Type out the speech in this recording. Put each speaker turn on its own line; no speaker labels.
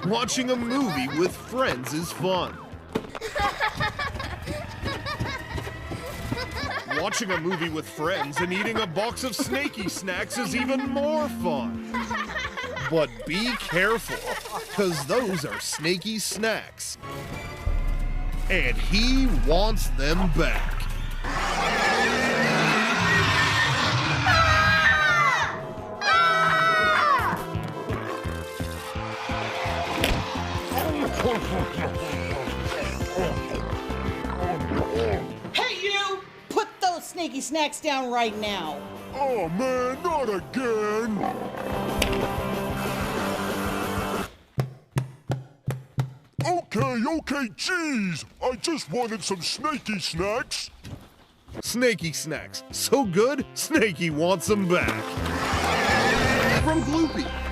Watching a movie with friends is fun. Watching a movie with friends and eating a box of Snakey Snacks is even more fun. But be careful, because those are Snakey Snacks. And he wants them back.
Hey, you! Put those Snakey Snacks down right now.
Oh man, not again! Okay, geez! I just wanted some Snakey Snacks!
Snakey Snacks, so good, Snakey wants them back. From Gloopy.